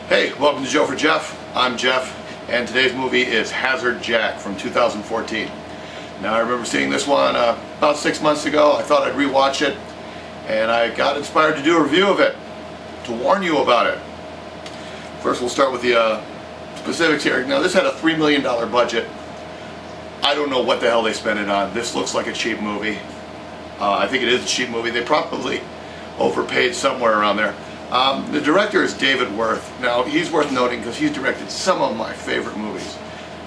Hey, welcome to Jofer Jeff. I'm Jeff, and today's movie is Hazard Jack from 2014. Now, I remember seeing this one about 6 months ago. I thought I'd rewatch it, and I got inspired to do a review of it, to warn you about it. First, we'll start with the specifics here. Now, this had a $3 million budget. I don't know what the hell they spent it on. This looks like a cheap movie. I think it is a cheap movie. They probably overpaid somewhere around there. The director is David Worth. Now, he's worth noting because he's directed some of my favorite movies,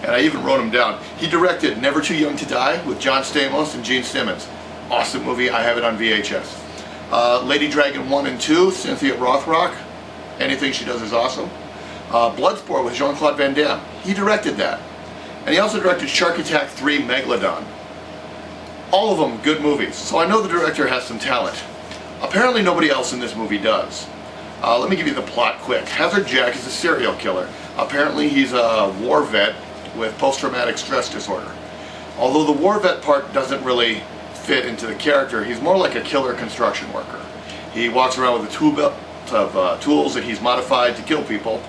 and I even wrote them down. He directed Never Too Young to Die with John Stamos and Gene Simmons. Awesome movie. I have it on VHS. Lady Dragon 1 and 2, Cynthia Rothrock. Anything she does is awesome. Bloodsport with Jean-Claude Van Damme. He directed that. And he also directed Shark Attack 3 Megalodon. All of them good movies. So I know the director has some talent. Apparently nobody else in this movie does. Let me give you the plot quick. Hazard Jack is a serial killer. Apparently he's a war vet with post-traumatic stress disorder. Although the war vet part doesn't really fit into the character, he's more like a killer construction worker. He walks around with a tool belt of tools that he's modified to kill people,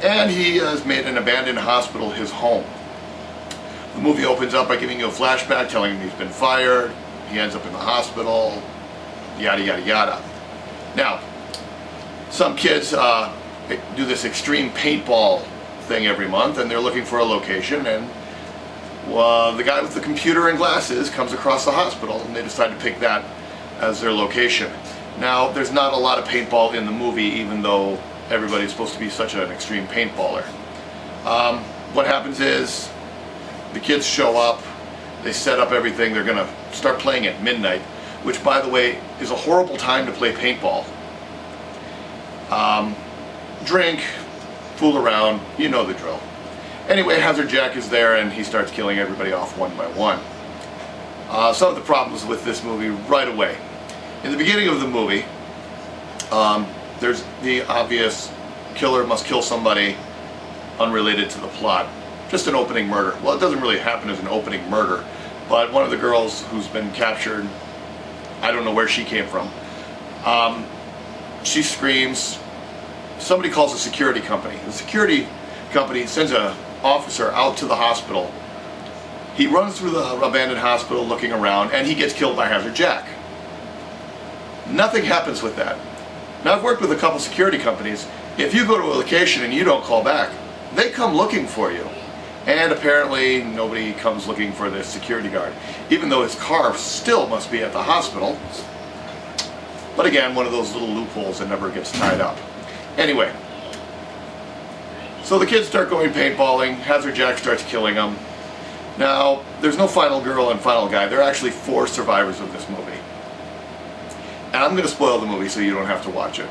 and he has made an abandoned hospital his home. The movie opens up by giving you a flashback telling him he's been fired, he ends up in the hospital, yada yada yada. Now, some kids do this extreme paintball thing every month, and they're looking for a location, and the guy with the computer and glasses comes across the hospital, and they decide to pick that as their location. Now, there's not a lot of paintball in the movie, even though everybody's supposed to be such an extreme paintballer. What happens is the kids show up, they set up everything, they're going to start playing at midnight, which, by the way, is a horrible time to play paintball. Drink, fool around, you know the drill. Anyway, Hazard Jack is there and he starts killing everybody off one by one. Some of the problems with this movie right away. In the beginning of the movie, there's the obvious killer must kill somebody unrelated to the plot. Just an opening murder. Well, it doesn't really happen as an opening murder, but one of the girls who's been captured, I don't know where she came from, she screams. Somebody calls a security company. The security company sends an officer out to the hospital. He runs through the abandoned hospital looking around, and he gets killed by Hazard Jack. Nothing happens with that. Now, I've worked with a couple security companies. If you go to a location and you don't call back, they come looking for you. And apparently nobody comes looking for this security guard, even though his car still must be at the hospital. But again, one of those little loopholes that never gets tied up. Anyway, so the kids start going paintballing, Hazard Jack starts killing them. Now, there's no final girl and final guy. There are actually 4 survivors of this movie. And I'm going to spoil the movie so you don't have to watch it.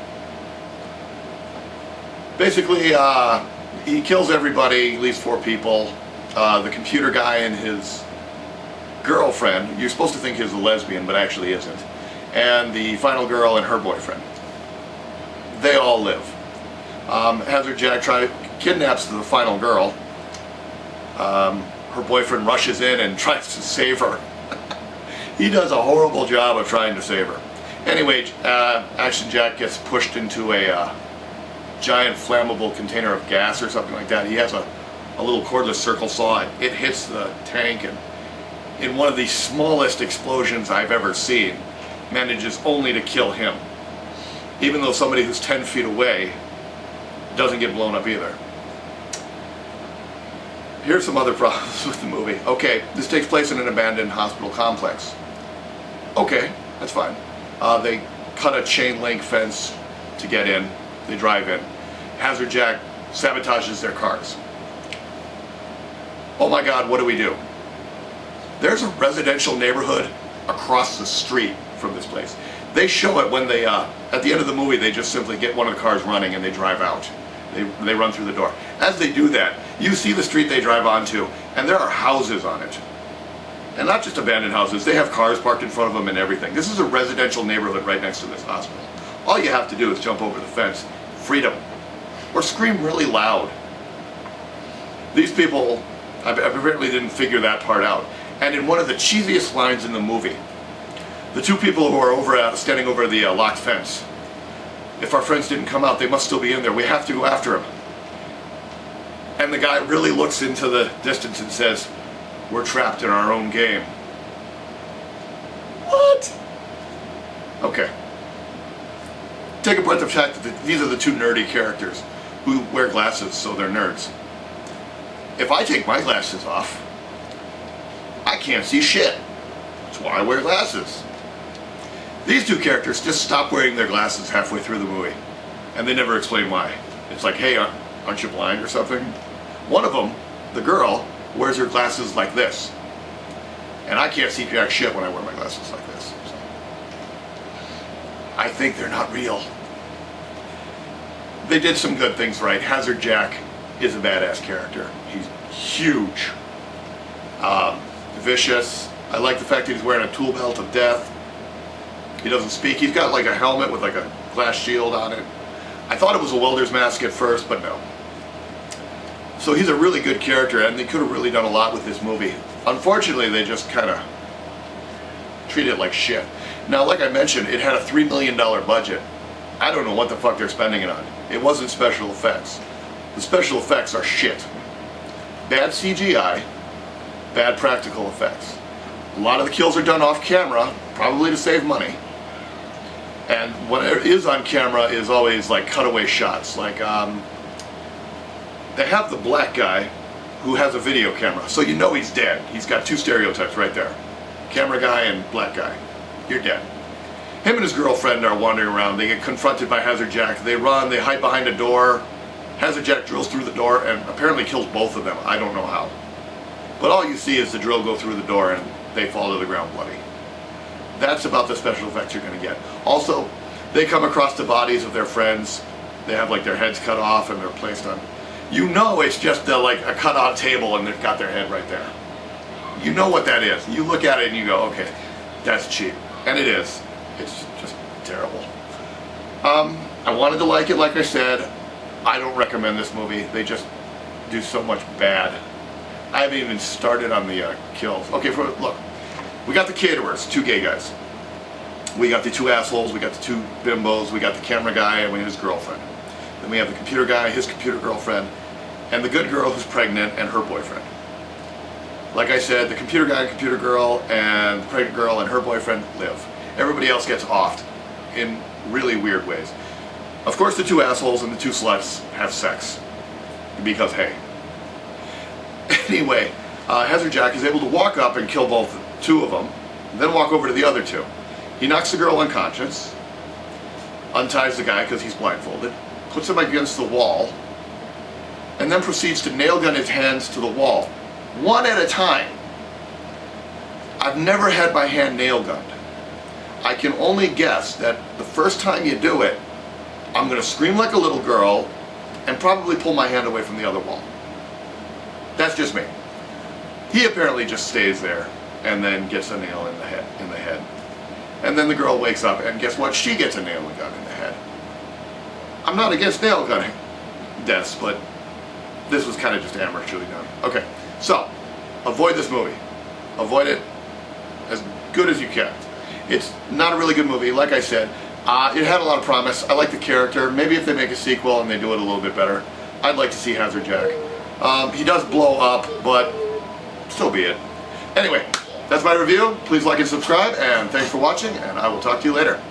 Basically, he kills everybody, leaves 4 people. The computer guy and his girlfriend, you're supposed to think he's a lesbian, but actually isn't. And the final girl and her boyfriend. They all live. Hazard Jack kidnaps the final girl. Her boyfriend rushes in and tries to save her. He does a horrible job of trying to save her. Anyway, Action Jack gets pushed into a giant flammable container of gas or something like that. He has a little cordless circle saw. It hits the tank, and in one of the smallest explosions I've ever seen, manages only to kill him. Even though somebody who's 10 feet away doesn't get blown up either. Here's some other problems with the movie. Okay, this takes place in an abandoned hospital complex. Okay, that's fine. They cut a chain link fence to get in. They drive in. Hazard Jack sabotages their cars. Oh my God, what do we do? There's a residential neighborhood across the street from this place. They show it when they, at the end of the movie, they just simply get one of the cars running and they drive out. They run through the door. As they do that, you see the street they drive onto, and there are houses on it. And not just abandoned houses, they have cars parked in front of them and everything. This is a residential neighborhood right next to this hospital. All you have to do is jump over the fence, freedom, or scream really loud. These people apparently didn't figure that part out. And in one of the cheesiest lines in the movie, the 2 people who are standing over the locked fence, If our friends didn't come out, they must still be in there. We have to go after them. And the guy really looks into the distance and says, we're trapped in our own game. What? Okay. Take a breath of fact that these are the two nerdy characters who wear glasses, so they're nerds. If I take my glasses off, I can't see shit. That's why I wear glasses. These two characters just stop wearing their glasses halfway through the movie, and they never explain why. It's like, hey, aren't you blind or something? One of them, the girl, wears her glasses like this. And I can't see jack shit when I wear my glasses like this. So. I think they're not real. They did some good things right. Hazard Jack is a badass character. He's huge. Vicious. I like the fact that he's wearing a tool belt of death. He doesn't speak. He's got like a helmet with like a glass shield on it. I thought it was a welder's mask at first, but no. So he's a really good character, and they could have really done a lot with this movie. Unfortunately, they just kind of treat it like shit. Now, like I mentioned, it had a $3 million budget. I don't know what the fuck they're spending it on. It wasn't special effects. The special effects are shit. Bad CGI, bad practical effects. A lot of the kills are done off camera, probably to save money. And what is on camera is always like cutaway shots. Like, they have the black guy who has a video camera, so you know he's dead. He's got two stereotypes right there. Camera guy and black guy. You're dead. Him and his girlfriend are wandering around. They get confronted by Hazard Jack. They run, they hide behind a door. Hazard Jack drills through the door and apparently kills both of them. I don't know how. But all you see is the drill go through the door and they fall to the ground bloody. That's about the special effects you're going to get. Also, they come across the bodies of their friends. They have like their heads cut off and they're placed on. You know it's just like a cut-out table and they've got their head right there. You know what that is. You look at it and you go, okay, that's cheap. And it is. It's just terrible. I wanted to like it, like I said. I don't recommend this movie. They just do so much bad. I haven't even started on the kills. Okay, look. We got the caterers, two gay guys. We got the two assholes, we got the two bimbos, we got the camera guy, and we have his girlfriend. Then we have the computer guy, his computer girlfriend, and the good girl who's pregnant and her boyfriend. Like I said, the computer guy, computer girl, and the pregnant girl and her boyfriend live. Everybody else gets offed in really weird ways. Of course, the two assholes and the two sluts have sex. Because, hey. Anyway, Hazard Jack is able to walk up and kill two of them, then walk over to the other two. He knocks the girl unconscious, unties the guy because he's blindfolded, puts him against the wall, and then proceeds to nail gun his hands to the wall, one at a time. I've never had my hand nail gunned. I can only guess that the first time you do it, I'm going to scream like a little girl and probably pull my hand away from the other wall. That's just me. He apparently just stays there and then gets a nail in the head. And then the girl wakes up and guess what? She gets a nail gun in the head. I'm not against nail gun deaths, but this was kind of just amateurly done. Okay, so avoid this movie. Avoid it as good as you can. It's not a really good movie, like I said. It had a lot of promise. I like the character. Maybe if they make a sequel and they do it a little bit better, I'd like to see Hazard Jack. He does blow up, but so be it. Anyway, that's my review. Please like and subscribe, and thanks for watching, and I will talk to you later.